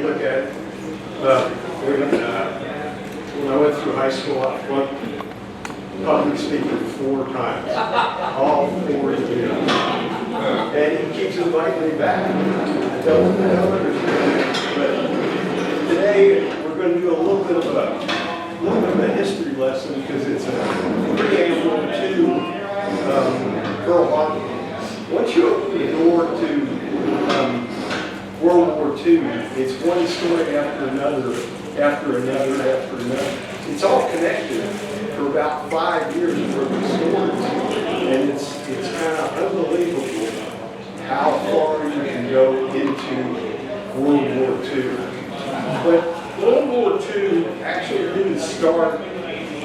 look at it. When I went through high school, I went public speaking 4 times, all 4 years. And he keeps inviting me back. I don't understand. But today we're going to do a little bit of a history lesson because it's a preamble to Pearl Harbor. Once you open the door to World War II, it's one story after another, after another, after another. It's all connected for about 5 years worth of stories, and it's kind of unbelievable how far you can go into World War II. But World War II actually didn't start,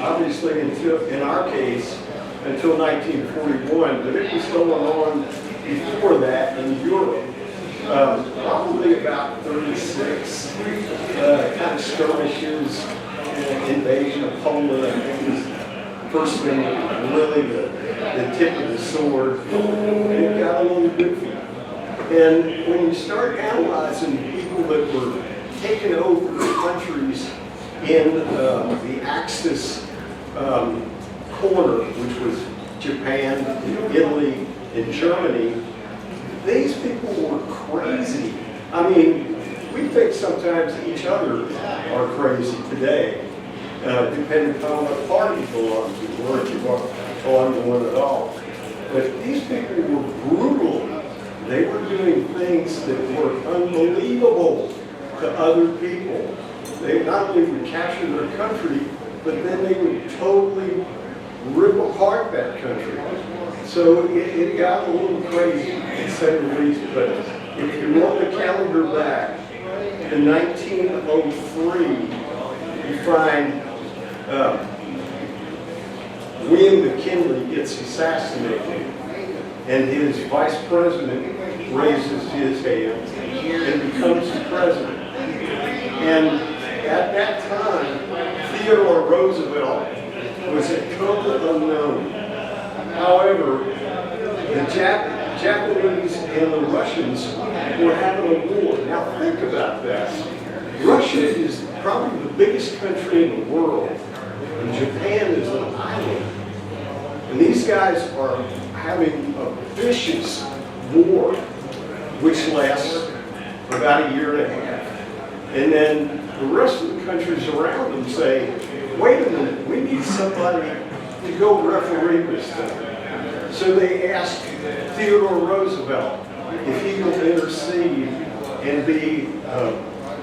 obviously, until, in our case, until 1941, but it was going on before that in Europe. Probably about 36 kind of skirmishes, invasion of Poland. I think was the first thing, really the tip of the sword. It got a little goofy. And when you start analyzing people that were taking over countries in the Axis corner, which was Japan, Italy, and Germany, these people were crazy. I mean, we think sometimes each other are crazy today, depending upon what party you belong to, or if you belong to one at all. But these people were brutal. They were doing things that were unbelievable to other people. They not only would capture their country, but then they would totally rip apart that country. So it got a little crazy, to say the least. But if you roll the calendar back to 1903, you find William McKinley gets assassinated, and his vice president raises his hand and becomes the president. And at that time, Theodore Roosevelt was a total unknown. However, the Japanese and the Russians were having a war. Now think about that. Russia is probably the biggest country in the world, and Japan is an island. And these guys are having a vicious war, which lasts about a year and a half. And then the rest of the countries around them say, wait a minute, we need somebody to go referee this thing. So they asked Theodore Roosevelt if he will intercede and be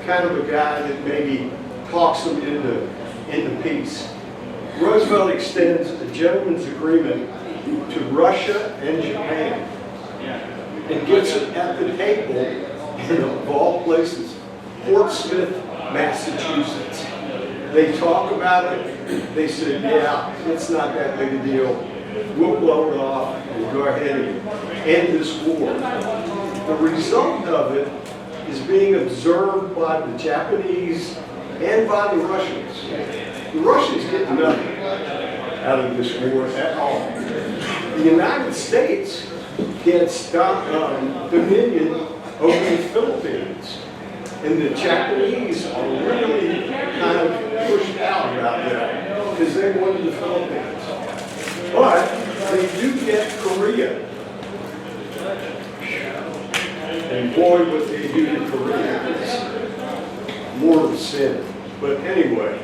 kind of a guy that maybe talks them into peace. Roosevelt extends a gentleman's agreement to Russia and Japan and gets it at the table in, of all places, Portsmouth, Massachusetts. They talk about it. They said, yeah, it's not that big a deal. We'll blow it off and go ahead and end this war. The result of it is being observed by the Japanese and by the Russians. The Russians get nothing out of this war at all. The United States gets dominion over the Philippines. And the Japanese are really kind of pushed out about that because they wanted the Philippines. But they do get Korea. And boy, what they do to Korea is mortal sin. But anyway,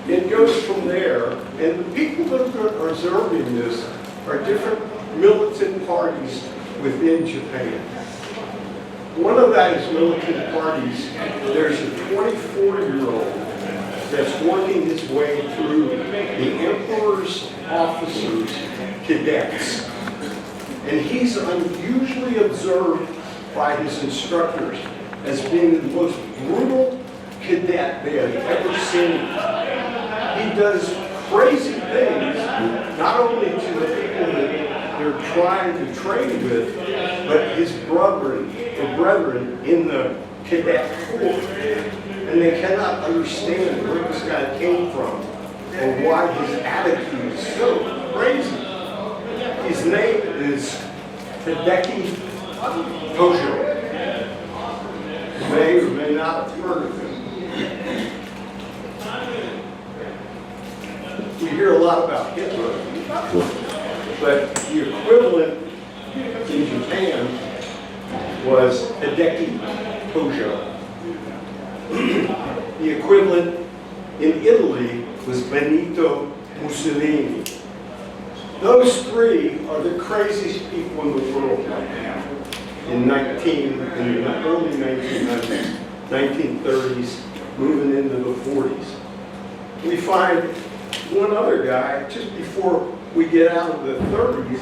it goes from there, and the people that are observing this are different militant parties within Japan. One of those militant parties, there's a 24-year-old that's working his way through the Emperor's officers, cadets. And he's unusually observed by his instructors as being the most brutal cadet they have ever seen. He does crazy things, not only to the people that they're trying to train with, but his brethren in the cadet corps. And they cannot understand where this guy came from and why his attitude is so crazy. His name is Hideki Tojo. may or may not have heard of him. We hear a lot about Hitler, but the equivalent in Japan was Hideki Tojo. The equivalent in Italy was Benito Mussolini. Those three are the craziest people in the world right now. In the early 1900s, 1930s, moving into the 40s. We find one other guy, just before we get out of the 30s,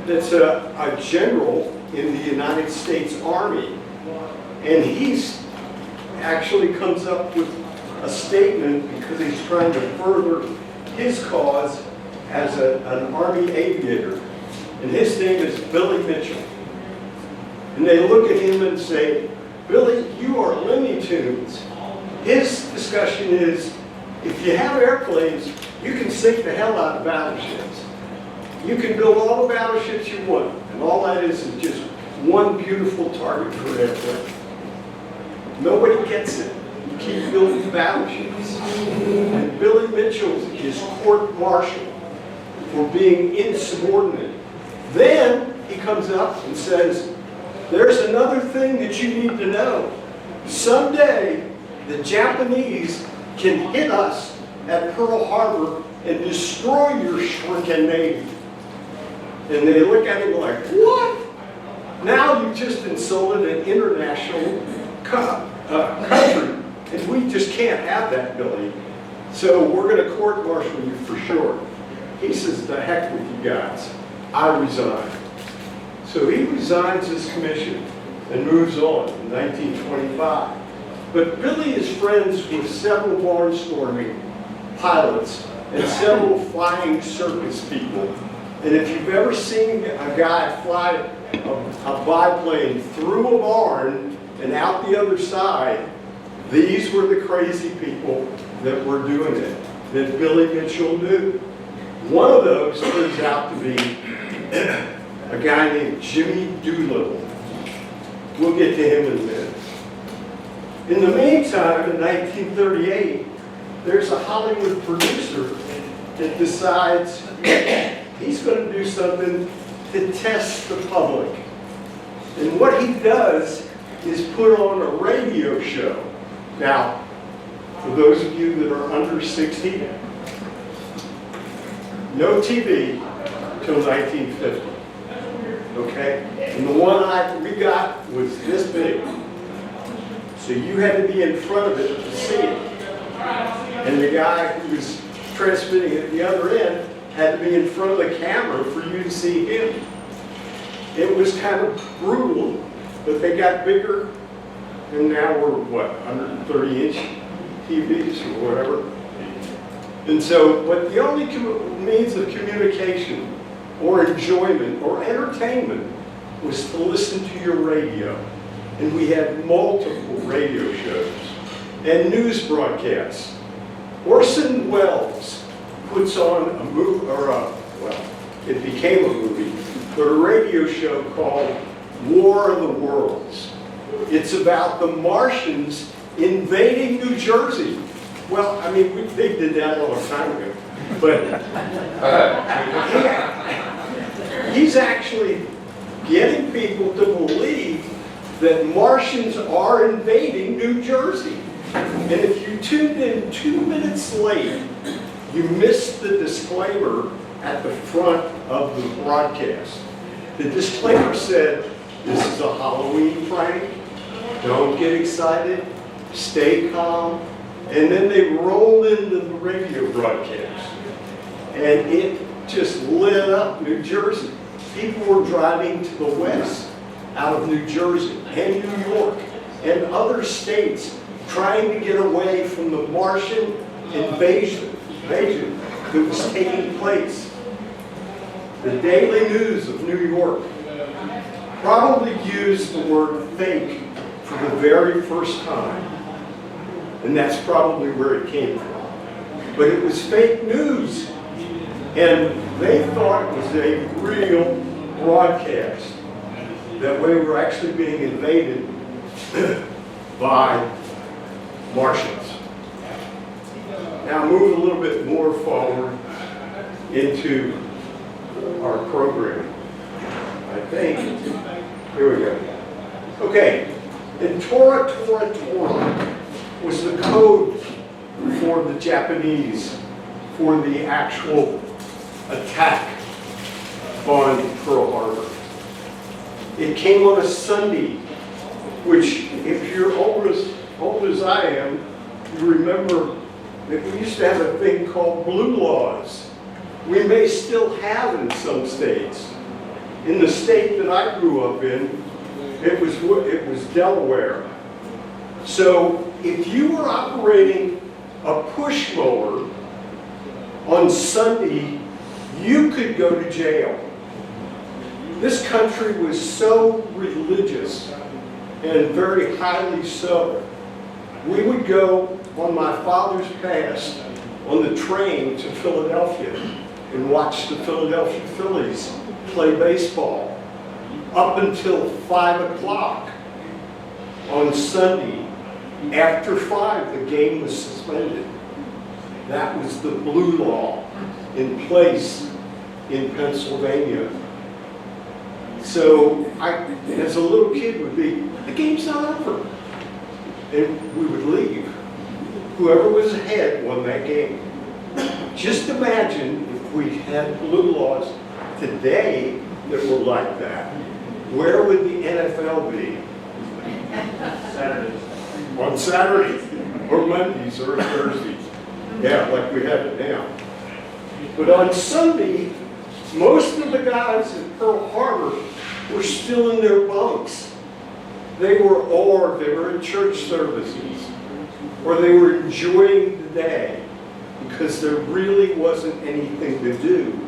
that's a general in the United States Army. And he's actually comes up with a statement because he's trying to further his cause as an Army aviator. And his name is Billy Mitchell. And they look at him and say, Billy, you are Looney Tunes. His discussion is, if you have airplanes, you can sink the hell out of battleships. You can build all the battleships you want, and all that is just one beautiful target for an airplane. Nobody gets it. You keep building battleships. And Billy Mitchell is court-martialed for being insubordinate. Then he comes up and says, there's another thing that you need to know. Someday, the Japanese can hit us at Pearl Harbor and destroy your shrinking navy. And they look at him like, what? Now you just insulted an international country, and we just can't have that, Billy. So we're going to court-martial you for sure. He says, the heck with you guys. I resign. So he resigns his commission and moves on in 1925. But Billy is friends with several barnstorming pilots and several flying circus people. And if you've ever seen a guy fly a biplane through a barn and out the other side, these were the crazy people that were doing it, that Billy Mitchell knew. One of those turns out to be a guy named Jimmy Doolittle. We'll get to him in a minute. In the meantime, in 1938, there's a Hollywood producer that decides he's going to do something to test the public. And what he does is put on a radio show. Now, for those of you that are under 60, no TV till 1950. Okay? And the one we got was this big. So you had to be in front of it to see it. And the guy who was transmitting it at the other end had to be in front of the camera for you to see him. It was kind of brutal, but they got bigger, and now we're, what, 130-inch TVs or whatever. And so, but the only means of communication or enjoyment or entertainment was to listen to your radio. And we had multiple radio shows and news broadcasts. Orson Welles puts on a movie, well, it became a movie, but a radio show called War of the Worlds. It's about the Martians invading New Jersey. Well, I mean, they did that a long time ago, but he's actually getting people to believe that Martians are invading New Jersey. And if you tuned in 2 minutes late, you missed the disclaimer at the front of the broadcast. The disclaimer said, this is a Halloween prank, don't get excited, stay calm. And then they rolled into the radio broadcast. And it just lit up New Jersey. People were driving to the west out of New Jersey and New York and other states trying to get away from the Martian invasion that was taking place. The Daily News of New York probably used the word fake for the very first time. And that's probably where it came from. But it was fake news. And they thought it was a real broadcast, that we were actually being invaded by Martians. Now move a little bit more forward into our program. I think, here we go. Okay, and Tora was the code for the Japanese for the actual attack on Pearl Harbor. It came on a Sunday, which if you're old as I am, you remember that we used to have a thing called blue laws. We may still have in some states. In the state that I grew up in, it was Delaware. So if you were operating a push mower on Sunday, you could go to jail. This country was so religious, and very highly so. We would go on my father's past on the train to Philadelphia and watch the Philadelphia Phillies play baseball up until 5 o'clock on Sunday. After 5, the game was suspended. That was the blue law in place in Pennsylvania. So I, as a little kid, would be, the game's not over. And we would leave. Whoever was ahead won that game. Just imagine if we had blue laws today that were like that. Where would the NFL be? Saturdays. On Saturdays, or Mondays, or Thursdays. Yeah, like we have it now. But on Sunday, most of the guys in Pearl Harbor were still in their bunks. They were in church services, or they were enjoying the day because there really wasn't anything to do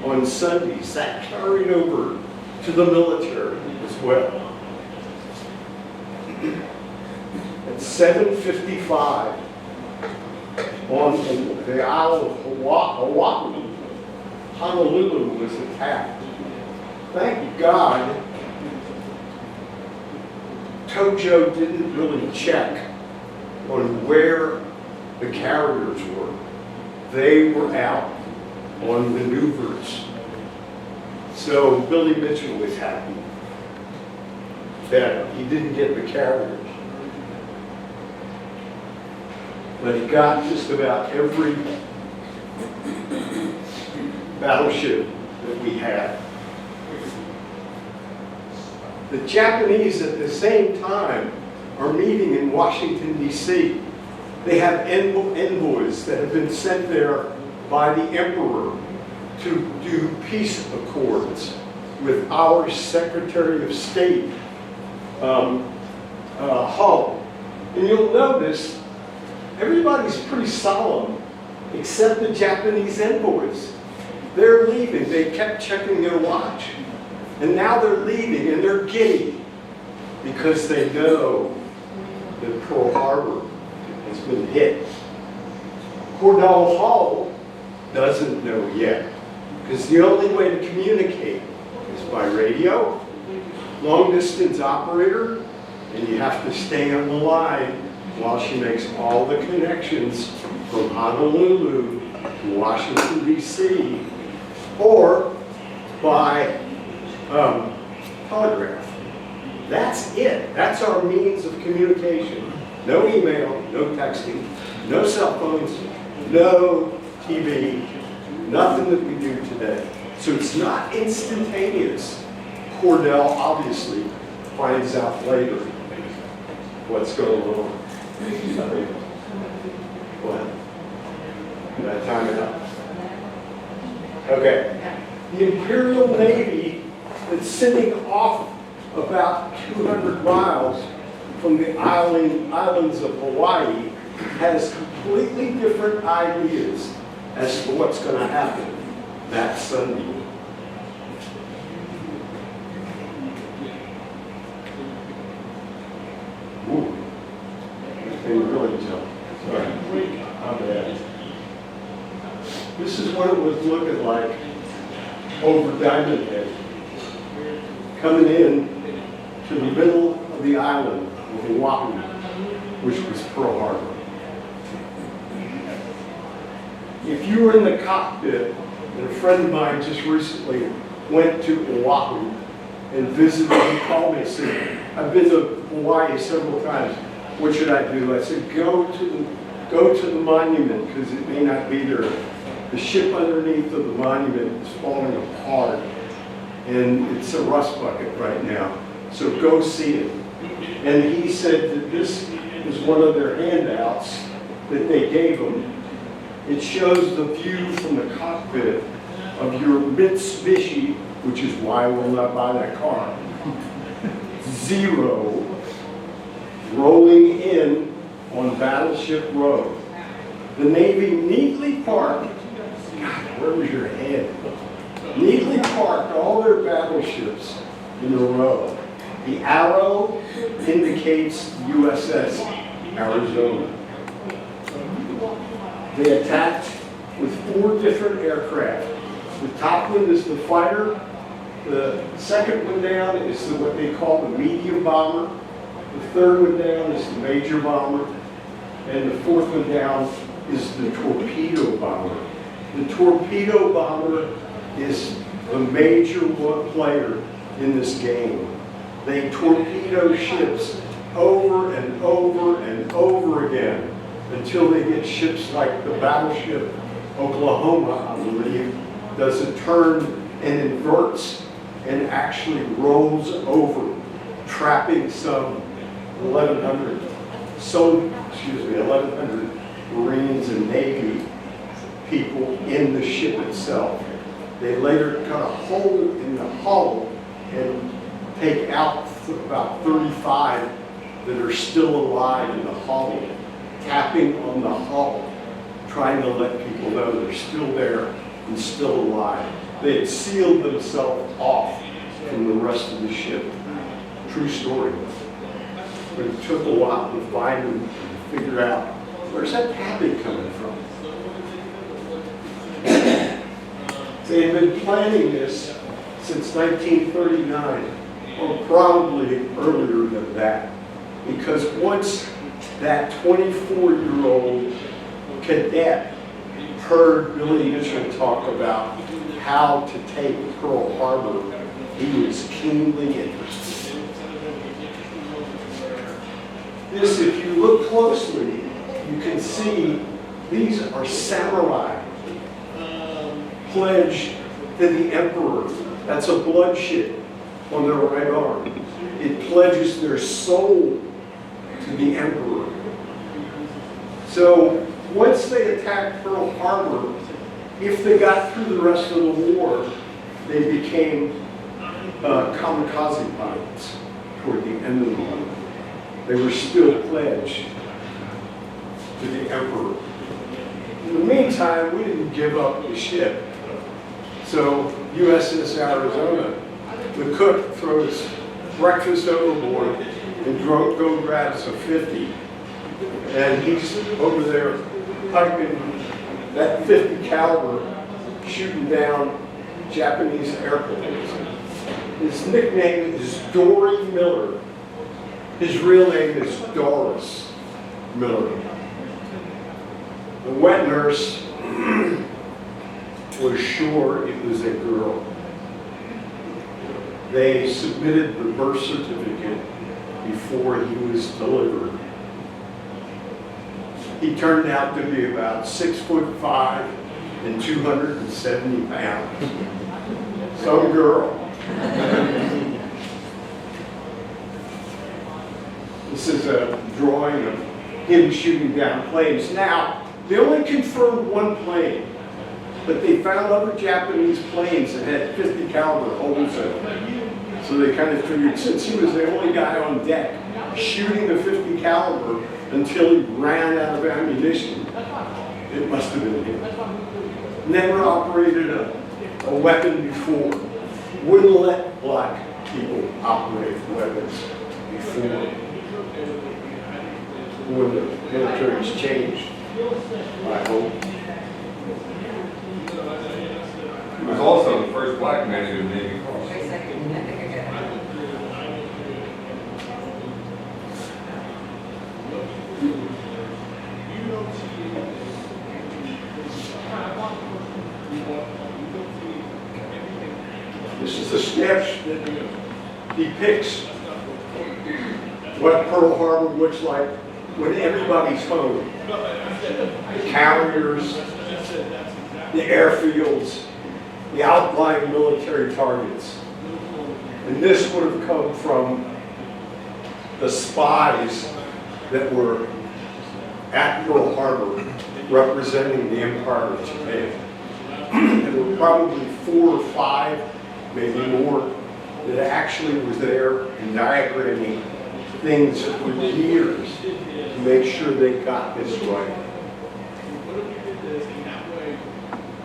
on Sundays. That carried over to the military as well. At 7:55 on the Isle of Oahu, Honolulu was attacked. Thank God Tojo didn't really check on where the carriers were. They were out on maneuvers. So Billy Mitchell was happy that he didn't get the carriers. But he got just about every battleship that we had. The Japanese at the same time are meeting in Washington, D.C. They have envoys that have been sent there by the emperor to do peace accords with our Secretary of State, Hull. And you'll notice everybody's pretty solemn except the Japanese envoys. They're leaving. They kept checking their watch. And now they're leaving and they're giddy because they know that Pearl Harbor has been hit. Cordell Hull doesn't know yet because the only way to communicate is by radio, long distance operator, and you have to stay on the line while she makes all the connections from Honolulu to Washington, D.C., or by telegraph. That's it. That's our means of communication. No email, no texting, no cell phones, no TV, nothing that we do today. So it's not instantaneous. Cordell obviously finds out later what's going on. What? Did I time it up? Okay. The Imperial Navy that's sitting off about 200 miles from the islands of Hawaii has completely different ideas as to what's going to happen that Sunday. Ooh. I can really tell. Sorry. I'm bad. This is what it was looking like over Diamond Head, coming in to the middle of the island of Oahu. which was Pearl Harbor. If you were in the cockpit, and a friend of mine just recently went to Oahu and visited, he called me and said, I've been to Hawaii several times. What should I do? I said, go to the monument, because it may not be there. The ship underneath of the monument is falling apart, and it's a rust bucket right now. So go see it. And he said that this is one of their handouts that they gave him. It shows the view from the cockpit of your Mitsubishi, which is why I will not buy that car, Zero, rolling in on Battleship Road. The Navy neatly parked, God, where was your head? Neatly parked all their battleships in a row. The arrow indicates USS Arizona. They attacked with 4 different aircraft. The top one is the fighter. The second one down is what they call the medium bomber. The third one down is the major bomber. And the fourth one down is the torpedo bomber. The torpedo bomber is the major player in this game. They torpedo ships over and over and over again until they get ships like the battleship Oklahoma, I believe, does a turn and inverts and actually rolls over, trapping some 1,100 Marines and Navy people in the ship itself. They later cut a hole in the hull and take out about 35 that are still alive in the hull, tapping on the hull, trying to let people know they're still there and still alive. They had sealed themselves off from the rest of the ship. True story. But it took a while to find them and figure out, where's that tapping coming from? They had been planning this since 1939, or probably earlier than that, because once that 24-year-old cadet heard Billy Mitchell talk about how to take Pearl Harbor, he was keenly interested. This, if you look closely, you can see these are samurai pledged to the emperor. That's a bloodshed on their right arm. It pledges their soul to the emperor. So once they attacked Pearl Harbor, if they got through the rest of the war, they became kamikaze pilots toward the end of the war. They were still pledged to the emperor. In the meantime, we didn't give up the ship. So USS Arizona, the cook throws breakfast overboard and go grabs a 50. And he's over there piping that 50 caliber, shooting down Japanese airplanes. His nickname is Dory Miller. His real name is Doris Miller. The wet nurse was sure it was a girl. They submitted the birth certificate before he was delivered. He turned out to be about 6'5" and 270 pounds. Some girl. This is a drawing of him shooting down planes. Now, they only confirmed one plane, but they found other Japanese planes that had 50 caliber holes in them. So they kind of figured, since he was the only guy on deck shooting the 50 caliber until he ran out of ammunition, it must have been him. Never operated a weapon before. Wouldn't let black people operate weapons before. When the military's changed, I hope. He was also the first black man in the Navy Corps. a sketch that depicts what Pearl Harbor looks like when everybody's home. The carriers, the airfields, the outlying military targets. And this would have come from the spies that were at Pearl Harbor representing the Empire of Japan. There were probably 4 or 5, maybe more, that actually was there and diagramming things for years to make sure they got this right.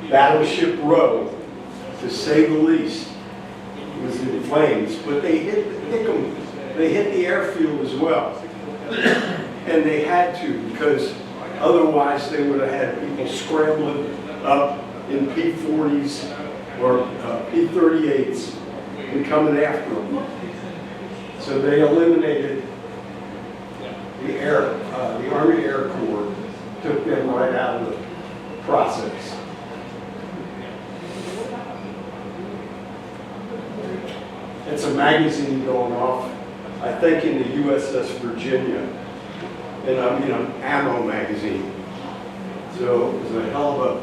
Battleship Row, to say the least, was in flames, but they hit the airfield as well. And they had to, because otherwise they would have had people scrambling up in P-40s or P-38s and coming after them. So they eliminated the Army Air Corps, took them right out of the process. It's a magazine going off, I think in the USS Virginia, and an ammo magazine. So it was a hell of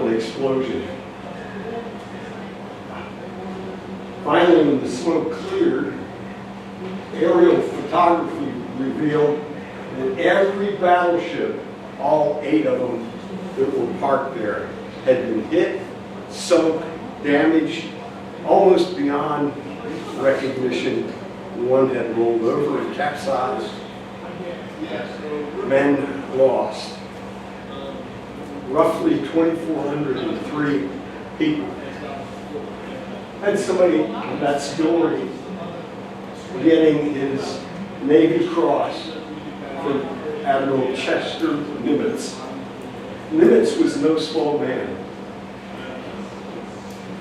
an explosion. Finally, when the smoke cleared, aerial photography revealed that every battleship, all 8 of them that were parked there, had been hit, sunk, damaged, almost beyond recognition. One had rolled over and capsized. Men lost. Roughly 2,403 people. I had somebody, that story, getting his Navy Cross from Admiral Chester Nimitz. Nimitz was no small man,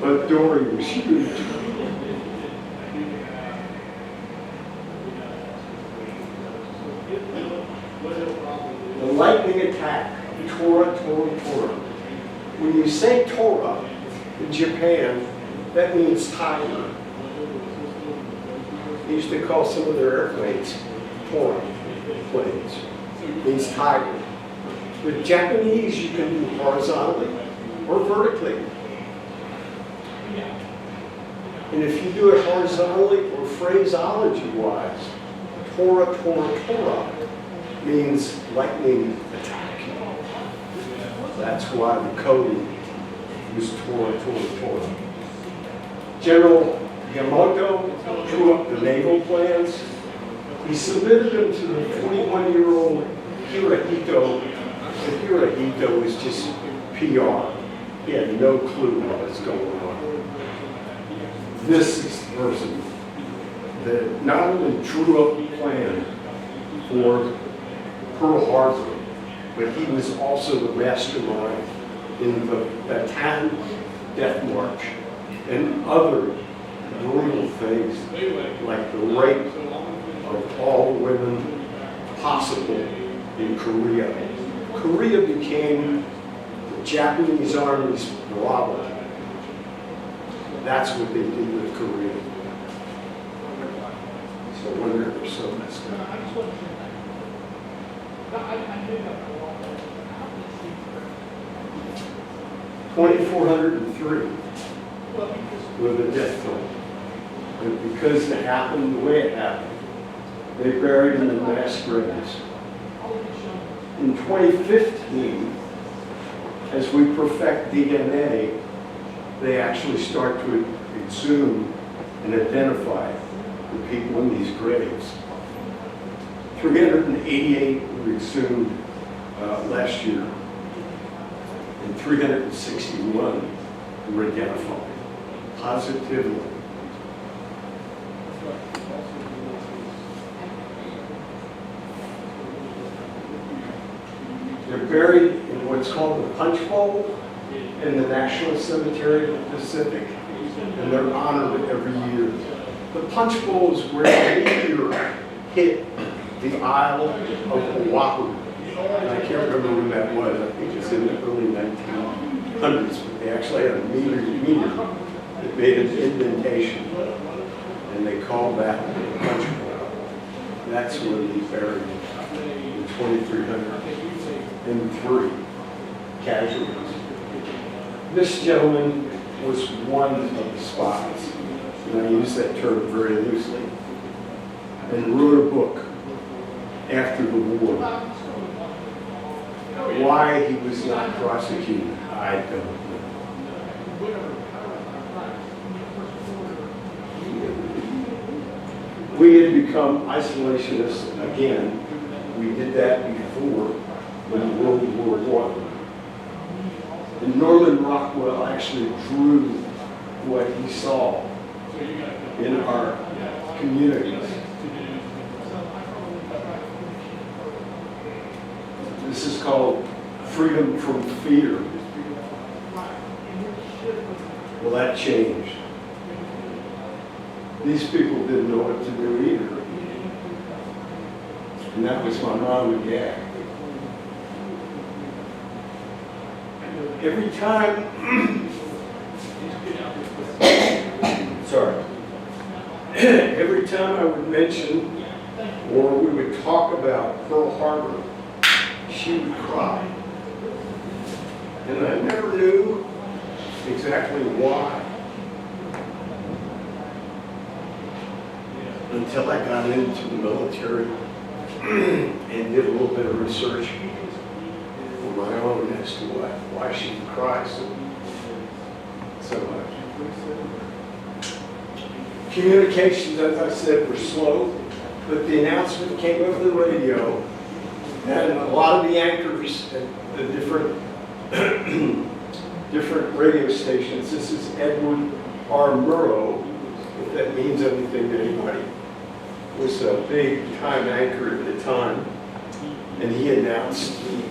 but Dory was huge. The lightning attack, Tora. When you say Tora in Japan, that means tiger. They used to call some of their airplanes Tora planes. It means tiger. With Japanese, you can do horizontally or vertically. And if you do it horizontally or phraseology-wise, Tora means lightning attack. That's why the code was Tora. General Yamamoto drew up the naval plans. He submitted them to the 21-year-old Hirohito. And Hirohito was just PR. He had no clue what was going on. This is the person that not only drew up the plan for Pearl Harbor, but he was also the mastermind in the Bataan Death March and other brutal things like the rape of all women possible in Korea. Korea became the Japanese Army's Bravo. That's what they did with Korea. So I wonder if they're so messed up. 2,403 were the death toll. And because it happened the way it happened, they buried them in mass graves. In 2015, as we perfect DNA, they actually start to exhume and identify the people in these graves. 388 were exhumed last year, and 361 were identified positively. They're buried in what's called the Punch Bowl in the National Cemetery of the Pacific, and they're honored every year. The Punch Bowl is where the meteor hit the Isle of Oahu. And I can't remember when that was. I think it's in the early 1900s. hundreds, but they actually had a meter that made an indentation, and they called that the punch hole. That's where they buried the 2,303 casualties. This gentleman was one of the spots, and I use that term very loosely, and wrote a book after the war. Why he was not prosecuted, I don't know. We had become isolationists again. We did that before in World War I. And Norman Rockwell actually drew what he saw in our communities. This is called freedom from fear. Well, that changed. These people didn't know what to do either. And that was my mom and dad. Every time, every time I would mention or we would talk about Pearl Harbor, she would cry. And I never knew exactly why. Until I got into the military and did a little bit of research for my own as to why she would cry so much. Communications, as I said, were slow, but the announcement came over the radio, and a lot of the anchors at the different radio stations. This is Edward R. Murrow, if that means anything to anybody, was a big time anchor at the time, and he announced the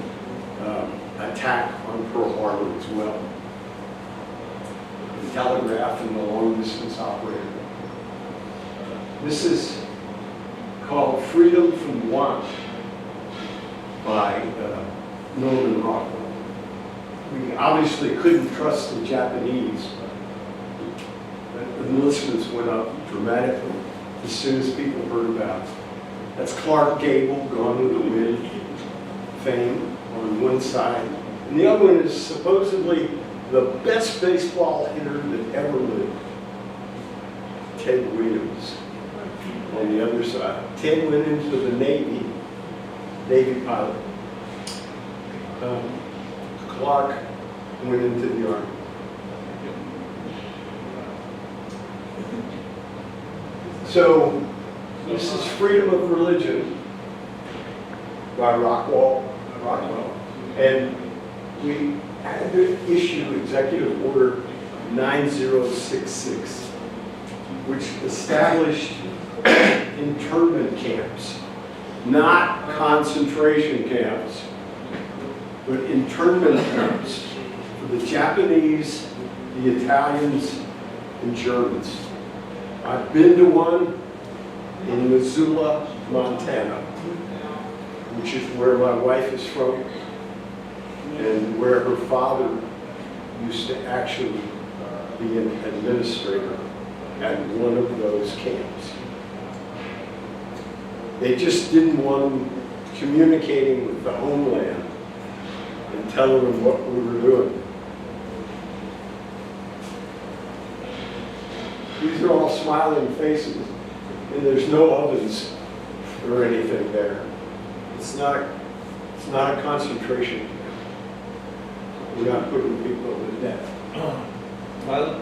attack on Pearl Harbor as well. The telegraph and the long distance operator. This is called Freedom from Want by Norman Rockwell. We obviously couldn't trust the Japanese. The enlistments went up dramatically as soon as people heard about it. That's Clark Gable, Gone with the Wind, fame on one side. And the other one is supposedly the best baseball hitter that ever lived, Ted Williams, on the other side. Ted went into the Navy pilot. Clark went into the Army. So, this is Freedom of Religion by Rockwell. And we had to issue Executive Order 9066, which established internment camps, not concentration camps, but internment camps for the Japanese, the Italians, and Germans. I've been to one in Missoula, Montana, which is where my wife is from, and where her father used to actually be an administrator at one of those camps. They just didn't want them communicating with the homeland and telling them what we were doing. These are all smiling faces, and there's no ovens or anything there. It's not a concentration camp. We're not putting people to death. Well,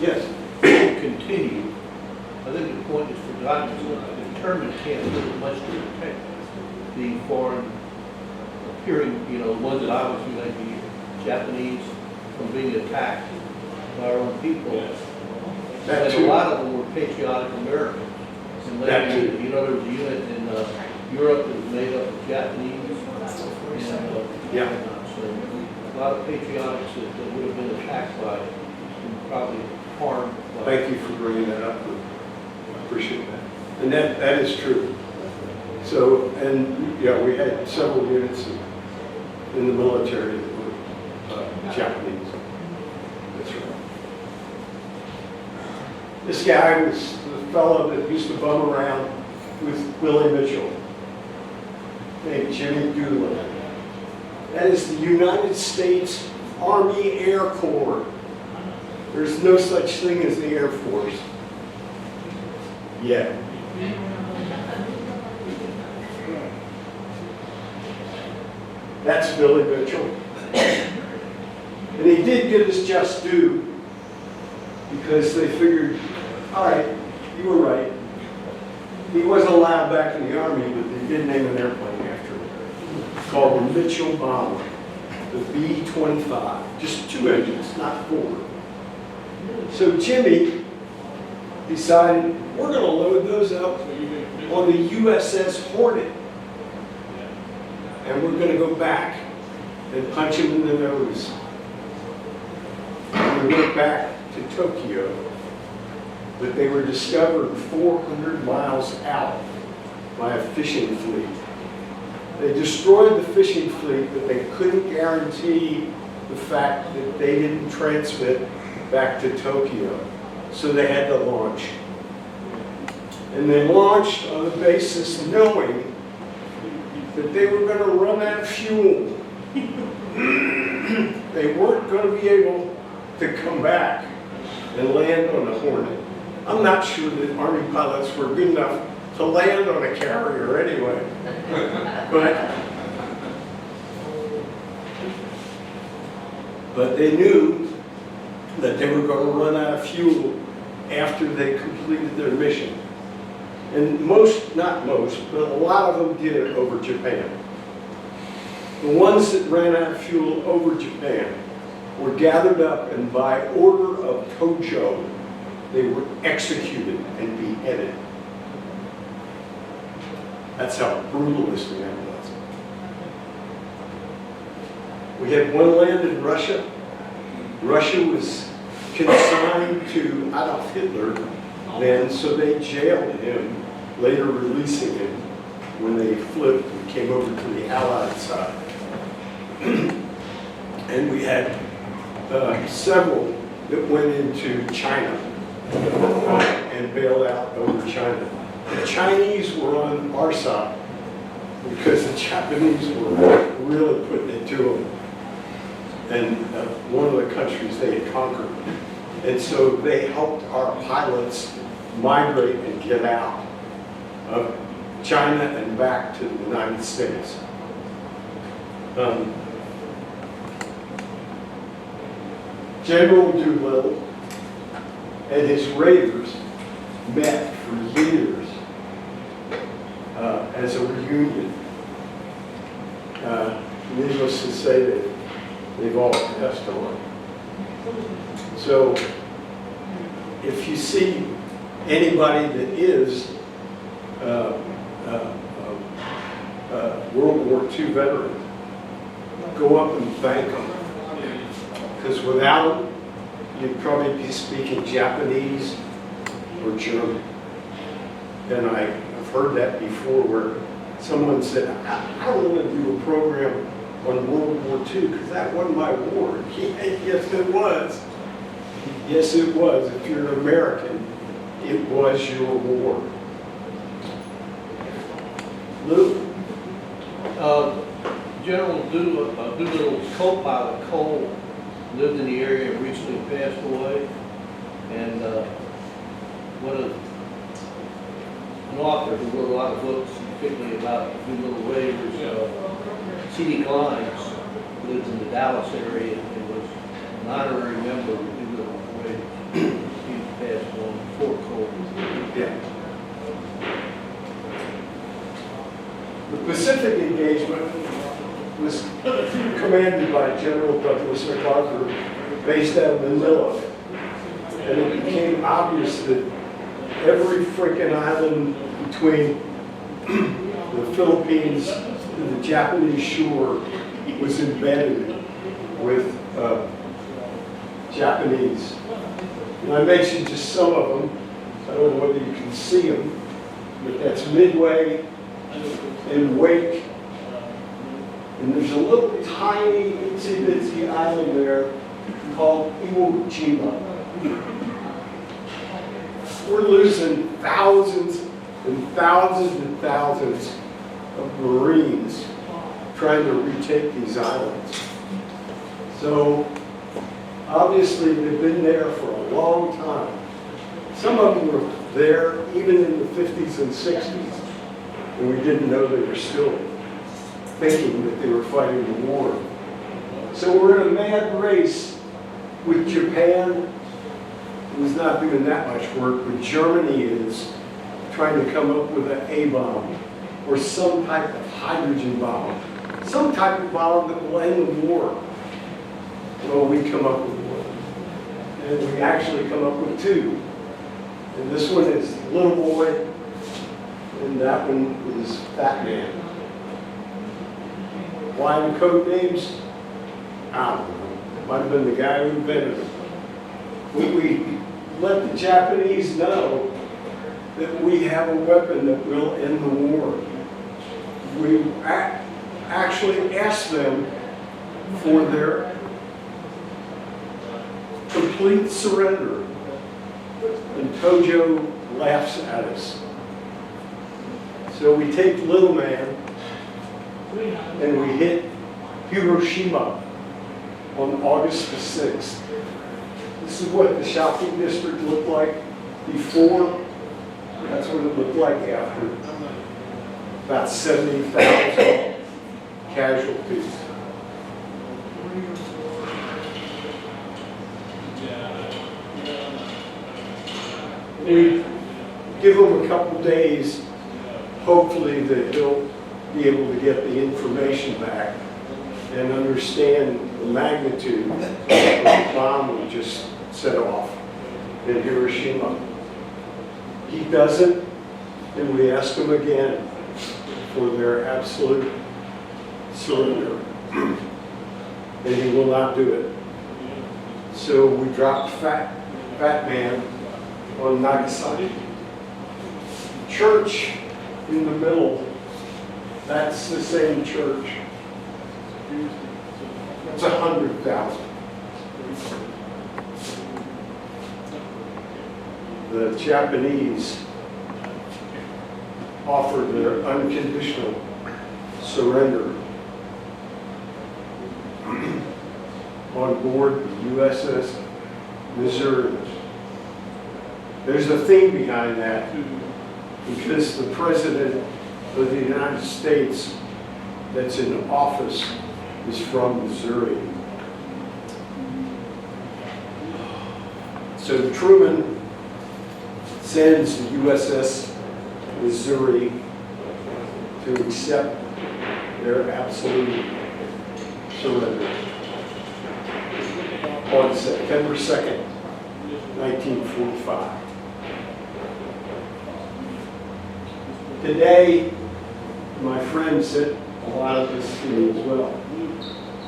Yes. continue. I think the point is forgotten. The internment camp did much to protect the foreign appearing, the ones that obviously like the Japanese from being attacked by our own people. And a lot of them were patriotic Americans. And later, there was a unit in Europe that was made up of Japanese. Yeah. So a lot of patriotics that would have been attacked by and probably harmed. Thank you for bringing that up. I appreciate that. And that is true. So, and yeah, we had several units in the military that were Japanese. That's right. This guy was the fellow that used to bum around with Willie Mitchell, named Jimmy Doolin. That is the United States Army Air Corps. There's no such thing as the Air Force yet. That's Billy Mitchell. And he did get his just due because they figured, all right, you were right. He wasn't allowed back in the Army, but they did name an airplane after him. It's called the Mitchell Bomber, the B-25. Just 2 engines, not 4. So Jimmy decided, we're going to load those up on the USS Hornet. And we're going to go back and punch him in the nose. And we went back to Tokyo, but they were discovered 400 miles out by a fishing fleet. They destroyed the fishing fleet, but they couldn't guarantee the fact that they didn't transmit back to Tokyo. So they had to launch. And they launched on the basis knowing that they were going to run out of fuel. They weren't going to be able to come back and land on the Hornet. I'm not sure that Army pilots were good enough to land on a carrier anyway. But they knew that they were going to run out of fuel after they completed their mission. And not most, but a lot of them did it over Japan. The ones that ran out of fuel over Japan were gathered up, and by order of Tojo, they were executed and beheaded. That's how brutalistic that was. We had one land in Russia. Russia was consigned to Adolf Hitler then, so they jailed him, later releasing him when they flipped and came over to the Allied side. And we had several that went into China and bailed out over China. The Chinese were on our side because the Japanese were really putting it to them. And one of the countries they had conquered. And so they helped our pilots migrate and get out of China and back to the United States. General Doolittle and his raiders met for years as a reunion. Needless to say that they've all passed on. So if you see anybody that is World War II veteran, go up and thank them. Because without them, you'd probably be speaking Japanese or German. And I've heard that before where someone said, I want to do a program on World War II because that wasn't my war. Yes, it was. Yes, it was. If you're an American, it was your war. Luke? General Doolittle's co-pilot, Cole, lived in the area and recently passed away. And an author who wrote a lot of books, particularly about Doolittle waivers, C.D. Glines, lives in the Dallas area and was an honorary member of the Doolittle waivers. He passed on before Cole. Yeah. The Pacific engagement was commanded by General Douglas MacArthur, based out of Manila. And it became obvious that every freaking island between the Philippines and the Japanese shore was embedded with Japanese. And I mentioned just some of them. I don't know whether you can see them, but that's Midway and Wake and And there's a little tiny itsy bitsy island there called Iwo Jima. We're losing thousands and thousands and thousands of Marines trying to retake these islands. So obviously they've been there for a long time. Some of them were there even in the 50s and 60s, and we didn't know they were still thinking that they were fighting the war. So we're in a mad race with Japan, who's not doing that much work, but Germany is trying to come up with an A-bomb or some type of hydrogen bomb, some type of bomb that will end the war. Well, we come up with one, and we actually come up with two. And this one is Little Boy, and that one is Fat Man. Why the code names? I don't know. Might have been the guy who invented them. We let the Japanese know that we have a weapon that will end the war. We actually asked them for their complete surrender. And Tojo laughs at us. So we take Little Man and we hit Hiroshima on August the 6th. This is what the shopping district looked like before. That's what it looked like after. About 70,000 casualties. We give him a couple days, hopefully that he'll be able to get the information back and understand the magnitude of the bomb we just set off in Hiroshima. He doesn't, and we ask him again for their absolute surrender, and he will not do it. So we dropped Fat Man on Nagasaki. Church in the middle, that's the same church. That's 100,000. The Japanese offered their unconditional surrender on board the USS Missouri. There's a theme behind that because the President of the United States that's in office is from Missouri. So Truman sends the USS Missouri to accept their absolute surrender on September 2nd, 1945. Today, my friend said a lot of this to me as well.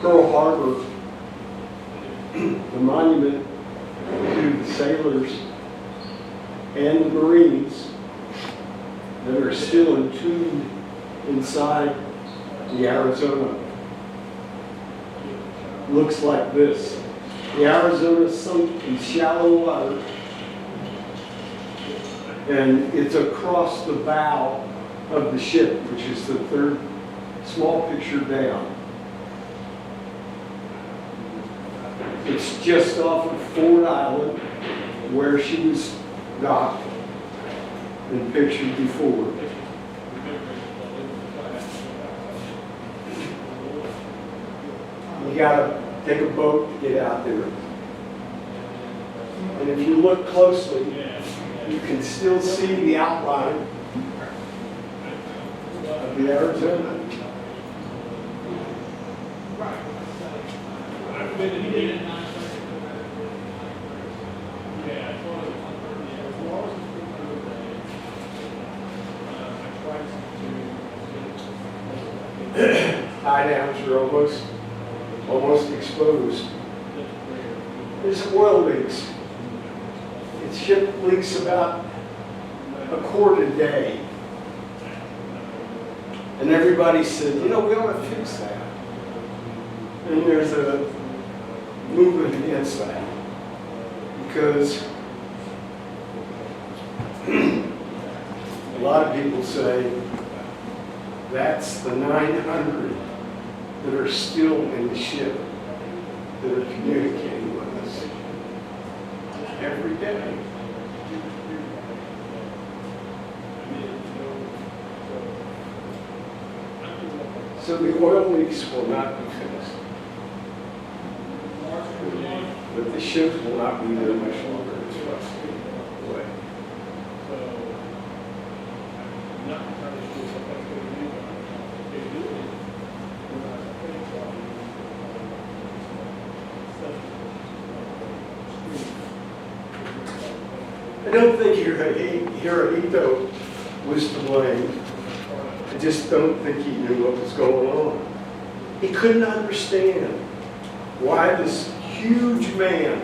Pearl Harbor, the monument to the sailors and the Marines that are still entombed inside the Arizona looks like this. The Arizona sunk in shallow water, and it's across the bow of the ship, which is the third small picture down. It's just off of Ford Island, where she was docked and pictured before. You gotta take a boat to get out there. And if you look closely, you can still see the outline of the Arizona. Tie downs are almost exposed. There's oil leaks. Its ship leaks about a quart a day. And everybody said, you know, we ought to fix that. And there's a movement against that. Because a lot of people say that's the 900 that are still in the ship that are communicating with us every day. So the oil leaks will not be fixed. But the ship will not be there much longer. It's rusting away. I don't think Hirohito was to blame. I just don't think he knew what was going on. He couldn't understand why this huge man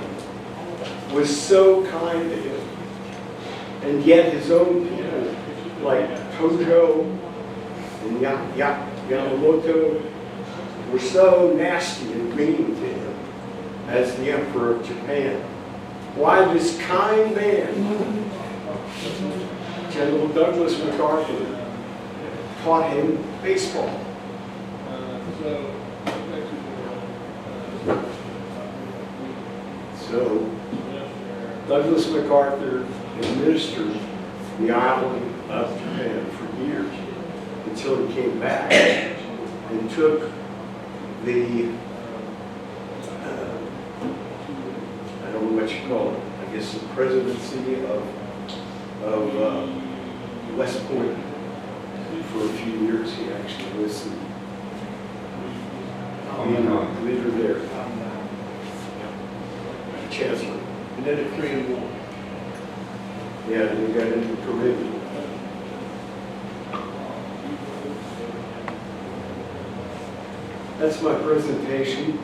was so kind to him. And yet his own people, like Tojo and Yamamoto, were so nasty and mean to him as the Emperor of Japan. Why this kind man, General Douglas MacArthur, taught him baseball. So Douglas MacArthur administered the island of Japan for years until he came back and took the, I don't know what you call it, I guess the presidency of West Point. For a few years, he actually was the leader there, chancellor. And then the Korean War. Yeah, and they got into the Caribbean. That's my presentation.